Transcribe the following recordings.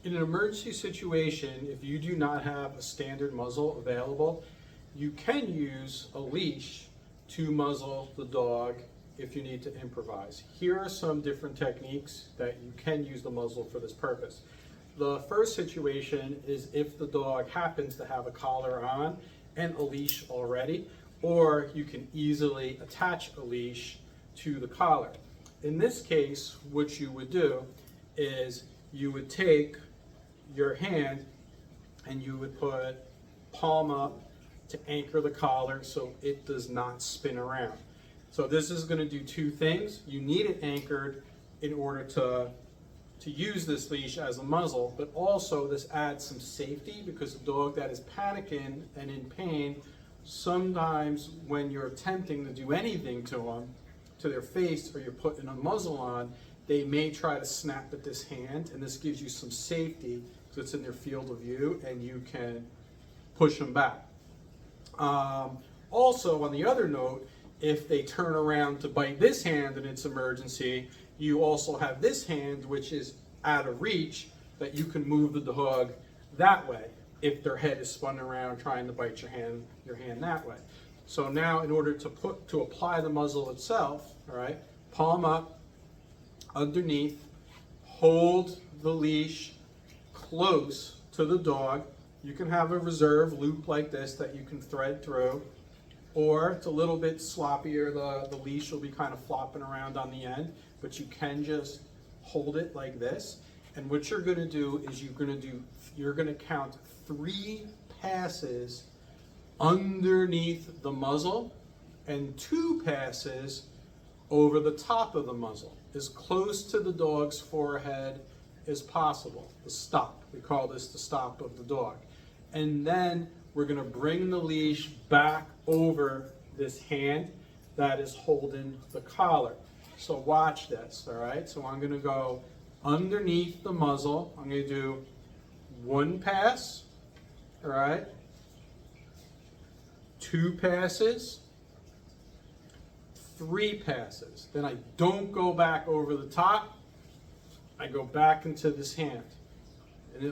In an emergency situation, if you do not have a standard muzzle available, you can use a leash to muzzle the dog if you need to improvise. Here are some different techniques that you can use the muzzle for this purpose. The first situation is if the dog happens to have a collar on and a leash already, or you can easily attach a leash to the collar. In this case, what you would do is you would take your hand and you would put palm up to anchor the collar so it does not spin around. So this is going to do two things. You need it anchored in order to use this leash as a muzzle, but also this adds some safety because a dog that is panicking and in pain, sometimes when you're attempting to do anything to them, to their face, or you're putting a muzzle on, they may try to snap at this hand, and this gives you some safety because it's in their field of view and you can push them back. Also, on the other note, if they turn around to bite this hand and it's emergency, you also have this hand, which is out of reach, that you can move the dog that way if their head is spun around trying to bite your hand that way. So now, in order to apply the muzzle itself, all right, palm up, underneath, hold the leash close to the dog. You can have a reserve loop like this that you can thread through, or it's a little bit sloppier, the leash will be kind of flopping around on the end, but you can just hold it like this. And what you're going to do is you're going to count 3 passes underneath the muzzle and 2 passes over the top of the muzzle, as close to the dog's forehead as possible. The stop, we call this the stop of the dog. And then we're going to bring the leash back over this hand that is holding the collar. So watch this, all right? So I'm going to go underneath the muzzle. I'm going to do 1 pass, all right? 2 passes, 3 passes. Then I don't go back over the top. I go back into this hand. And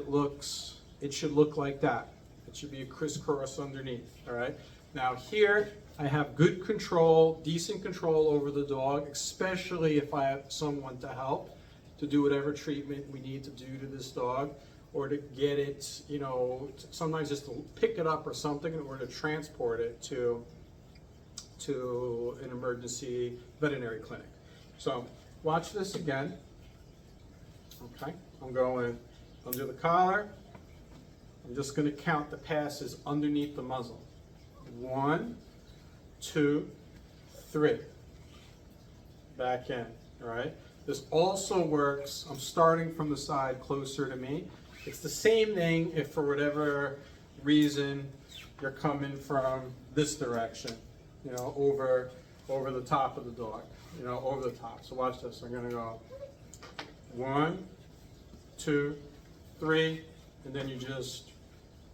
it should look like that. It should be a crisscross underneath, all right? Now here, I have good control, decent control over the dog, especially if I have someone to help to do whatever treatment we need to do to this dog, or to get it, you know, sometimes just to pick it up or something in order to transport it to an emergency veterinary clinic. So watch this again. Okay, I'm going under the collar. I'm just going to count the passes underneath the muzzle. 1, 2, 3. Back in, all right? This also works, I'm starting from the side closer to me. It's the same thing if for whatever reason you're coming from this direction, you know, over the top of the dog, you know, over the top. So watch this, I'm gonna go 1, 2, 3, and then you just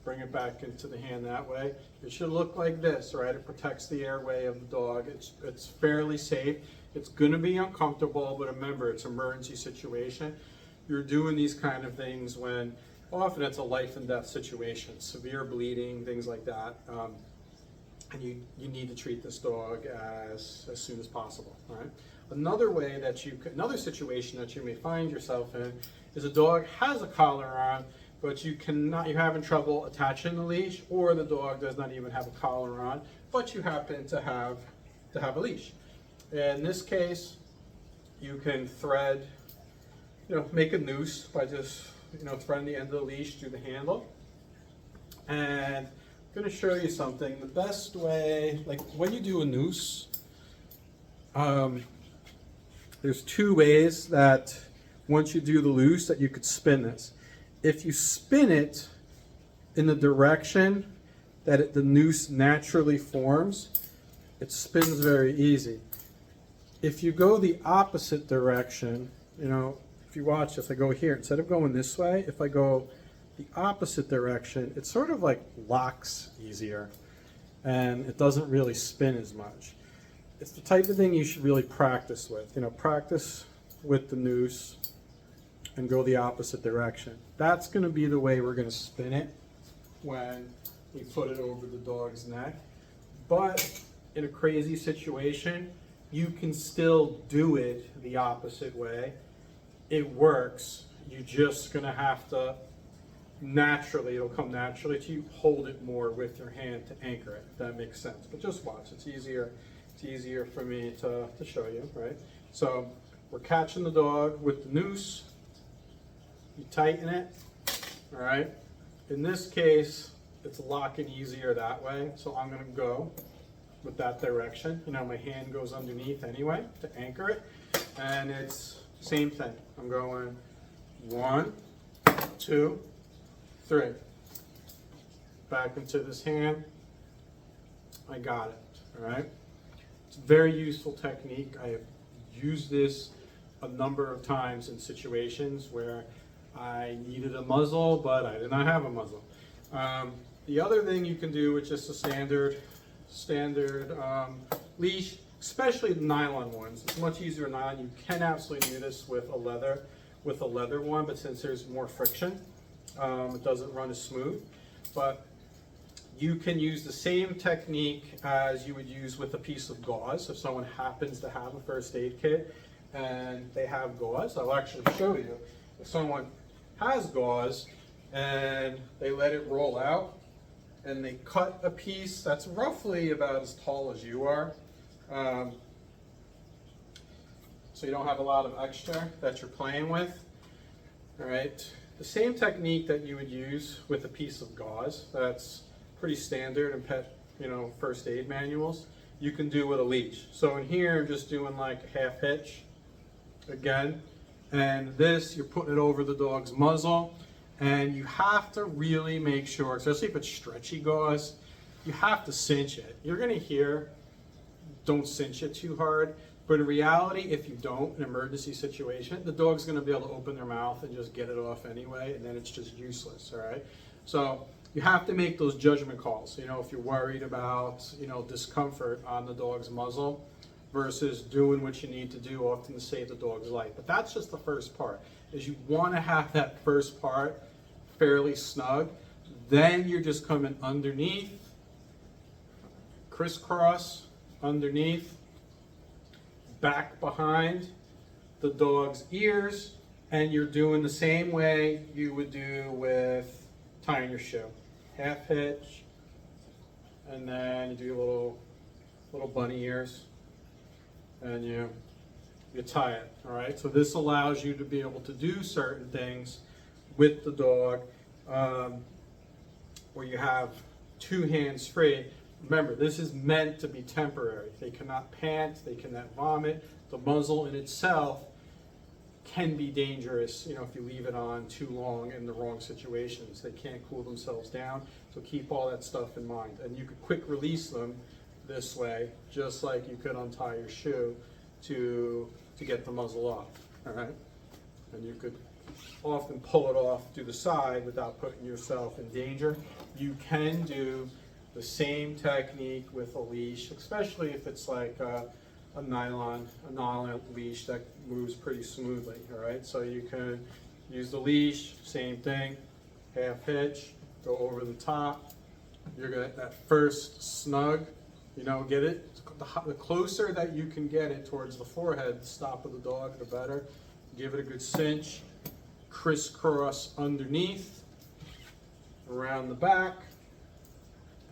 bring it back into the hand that way. It should look like this, right? It protects the airway of the dog. It's fairly safe. It's gonna be uncomfortable, but remember, it's an emergency situation. You're doing these kind of things when often it's a life and death situation, severe bleeding, things like that. And you need to treat this dog as soon as possible, all right? Another situation that you may find yourself in is a dog has a collar on, but you're having trouble attaching the leash, or the dog does not even have a collar on, but you happen to have a leash. In this case, you can thread, make a noose by just, threading the end of the leash through the handle. And I'm going to show you something. The best way, like when you do a noose, there's 2 ways that once you do the loose that you could spin this. If you spin it in the direction that the noose naturally forms, it spins very easy. If you go the opposite direction, if you watch this, I go here, instead of going this way, if I go the opposite direction, it sort of like locks easier and it doesn't really spin as much. It's the type of thing you should really practice with. Practice with the noose and go the opposite direction. That's going to be the way we're going to spin it when we put it over the dog's neck. But in a crazy situation, you can still do it the opposite way. It works. You're just going to have to naturally, it'll come naturally to you, hold it more with your hand to anchor it, if that makes sense. But just watch, it's easier for me to show you, right? So we're catching the dog with the noose, you tighten it, all right? In this case, it's locking easier that way, so I'm gonna go with that direction. You know, my hand goes underneath anyway to anchor it, and it's same thing. I'm going 1, 2, 3. Back into this hand. I got it, all right? It's a very useful technique. I have used this a number of times in situations where I needed a muzzle, but I did not have a muzzle. The other thing you can do with just a standard leash, especially the nylon ones, it's much easier nylon. You can absolutely do this with a leather one, but since there's more friction, it doesn't run as smooth. But you can use the same technique as you would use with a piece of gauze. If someone happens to have a first aid kit and they have gauze, I'll actually show you. If someone has gauze and they let it roll out and they cut a piece that's roughly about as tall as you are, so you don't have a lot of extra that you're playing with, all right? The same technique that you would use with a piece of gauze, that's pretty standard in pet, first aid manuals, you can do with a leash. So in here, I'm just doing like a half hitch again, and this, you're putting it over the dog's muzzle, and you have to really make sure, especially if it's stretchy gauze, you have to cinch it. You're gonna hear, don't cinch it too hard, but in reality, if you don't, in an emergency situation, the dog's gonna be able to open their mouth and just get it off anyway, and then it's just useless, all right? So you have to make those judgment calls, if you're worried about, discomfort on the dog's muzzle versus doing what you need to do often to save the dog's life. But that's just the first part, is you wanna have that first part fairly snug. Then you're just coming underneath, crisscross, underneath, back behind the dog's ears, and you're doing the same way you would do with tying your shoe. Half hitch, and then you do little bunny ears, and you tie it, all right? So this allows you to be able to do certain things with the dog where you have two hands free. Remember, this is meant to be temporary. They cannot pant, they cannot vomit. The muzzle in itself can be dangerous, if you leave it on too long in the wrong situations. They can't cool themselves down, so keep all that stuff in mind. And you could quick release them this way, just like you could untie your shoe to get the muzzle off, all right? And you could often pull it off to the side without putting yourself in danger. You can do the same technique with a leash, especially if it's like a nylon leash that moves pretty smoothly, all right? So you can use the leash, same thing, half hitch, go over the top. You're gonna, that first snug, get it, the closer that you can get it towards the forehead, the stop of the dog, the better. Give it a good cinch, crisscross underneath, around the back,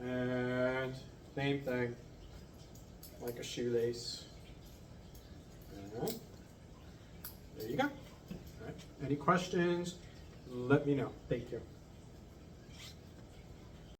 and same thing, like a shoelace. And there you go. All right. Any questions? Let me know. Thank you.